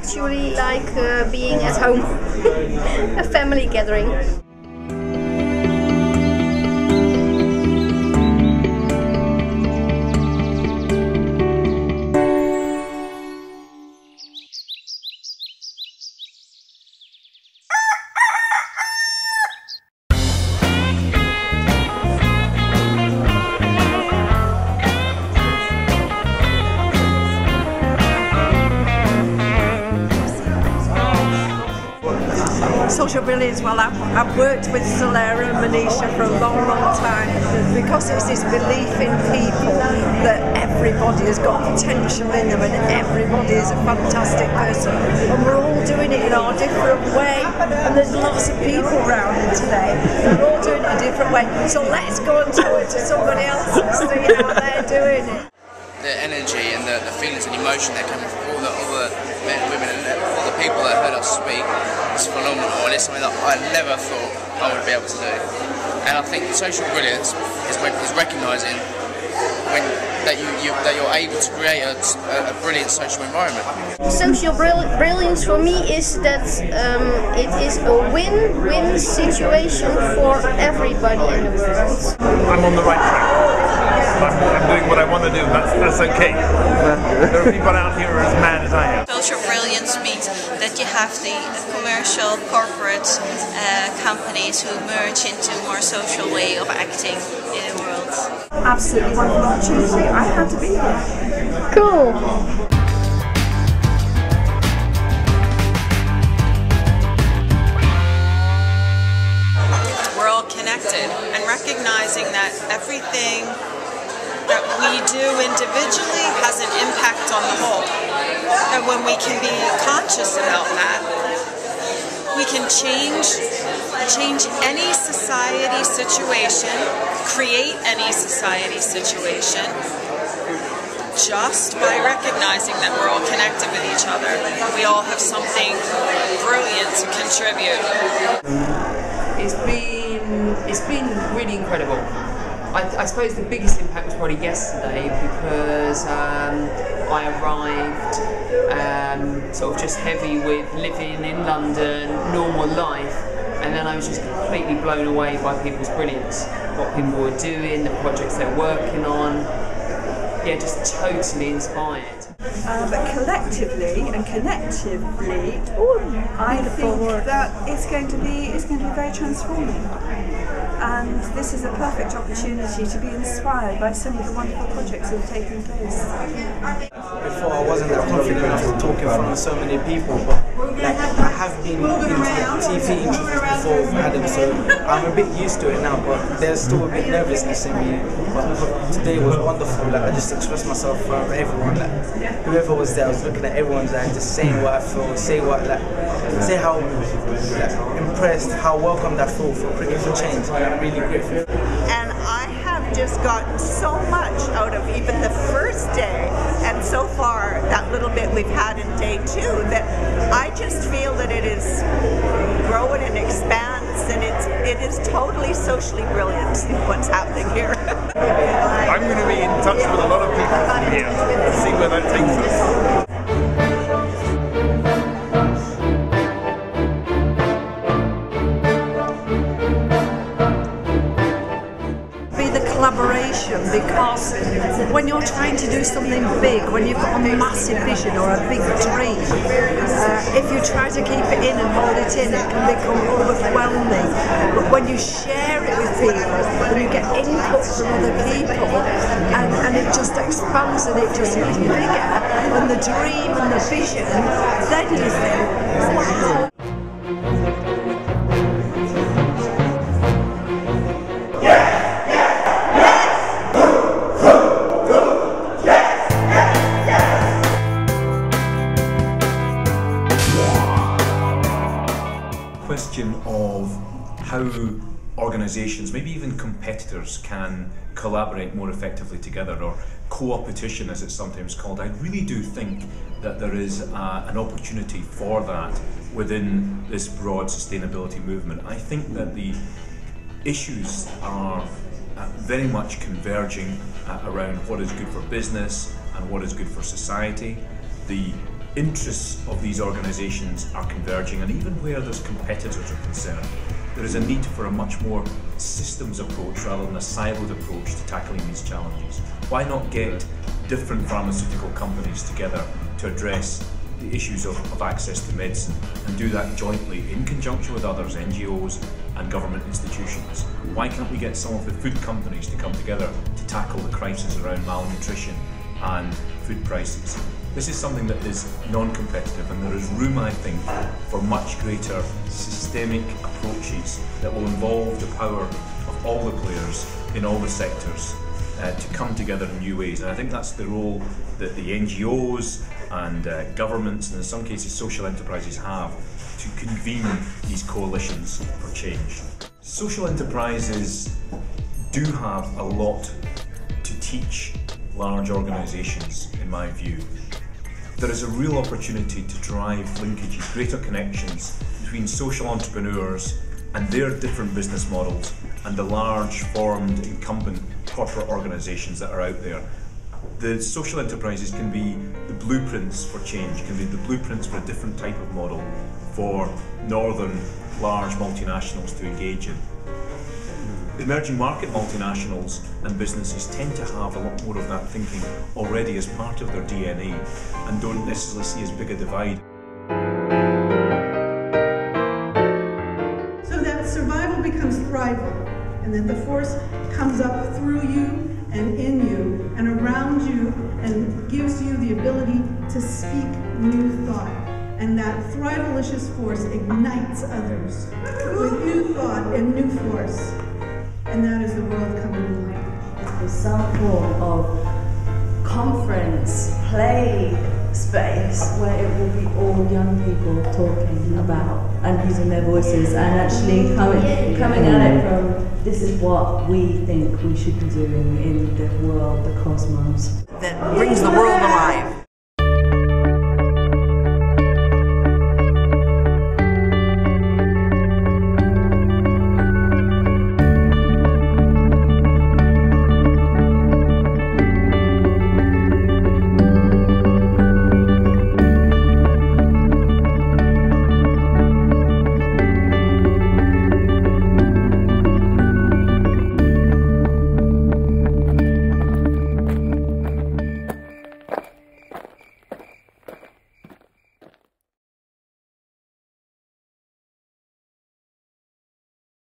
actually like being at home, a family gathering. Social Brilliance, well, I've worked with Solera and Manisha for a long, long time, because it's this belief in people that everybody has got potential in them and everybody is a fantastic person, and we're all doing it in our different way, and there's lots of people around today, and we're all doing it a different way, so let's go and talk to somebody else and see how they're doing it. The energy and the feelings and emotion that come from all the men and women and all the people that heard us speak is phenomenal, and it's something that I never thought I would be able to do. And I think social brilliance is recognising that you're able to create a brilliant social environment. Social brilliance for me is that it is a win-win situation for everybody in the world. I'm on the right track. I'm doing what I want to do. That's okay. There are people out here as mad as I am. Social brilliance means that you have the commercial, corporate companies who merge into a more social way of acting in the world. Absolutely wonderful opportunity. I had to be here. Cool. We're all connected, and recognizing that everything that we do individually has an impact on the whole. And when we can be conscious about that, we can change any society situation, create any society situation, just by recognizing that we're all connected with each other. We all have something brilliant to contribute. It's been really incredible. I suppose the biggest impact was probably yesterday, because I arrived sort of just heavy with living in London, normal life, and then I was just completely blown away by people's brilliance, what people were doing, the projects they're working on. Yeah, just totally inspired. But collectively and connectively, I think that it's going to be very transforming. And this is a perfect opportunity to be inspired by some of the wonderful projects that are taking place. Before I wasn't that confident of talking in front of so many people, but like I have been in TV interviews before with Adam, so I'm a bit used to it now, but there's still a bit nervousness in me. But today was wonderful. Like I just expressed myself for everyone. Like whoever was there, I was looking at everyone's eyes, just saying what I feel, say how impressed, how welcomed I feel for Cricket for Change. I'm really grateful. And I have just gotten so much out of even the first day, and so far that little bit we've had in day 2, that I just feel that it is growing and expands, and it is totally socially brilliant what's happening here. I'm going to be in touch with a lot of people from here to see where that takes us. Collaboration, because when you're trying to do something big, when you've got a massive vision or a big dream, if you try to keep it in and hold it in, it can become overwhelming. But when you share it with people, and you get input from other people, and it just expands and it just gets bigger, and the dream and the vision, then you think, wow. Question of how organisations, maybe even competitors, can collaborate more effectively together, or co-opetition as it's sometimes called. I really do think that there is an opportunity for that within this broad sustainability movement. I think that the issues are very much converging around what is good for business and what is good for society. The interests of these organisations are converging, and even where there's competitors are concerned, there is a need for a much more systems approach rather than a siloed approach to tackling these challenges. Why not get different pharmaceutical companies together to address the issues of access to medicine, and do that jointly in conjunction with others, NGOs and government institutions? Why can't we get some of the food companies to come together to tackle the crisis around malnutrition and food prices? This is something that is non-competitive, and there is room, I think, for much greater systemic approaches that will involve the power of all the players in all the sectors to come together in new ways. And I think that's the role that the NGOs and governments, and in some cases social enterprises, have to convene these coalitions for change. Social enterprises do have a lot to teach large organisations, in my view. There is a real opportunity to drive linkages, greater connections between social entrepreneurs and their different business models and the large formed incumbent corporate organisations that are out there. The social enterprises can be the blueprints for change, can be the blueprints for a different type of model for northern large multinationals to engage in. Emerging market multinationals and businesses tend to have a lot more of that thinking already as part of their DNA and don't necessarily see as big a divide. So that survival becomes thrival, and that the force comes up through you and in you and around you and gives you the ability to speak new thought. And that thrivalicious force ignites others with new thought and new force. And that is the world coming alive. There's some form of conference, play space where it will be all young people talking about and using their voices and actually coming at it from this is what we think we should be doing in the world, the cosmos. That brings the world alive.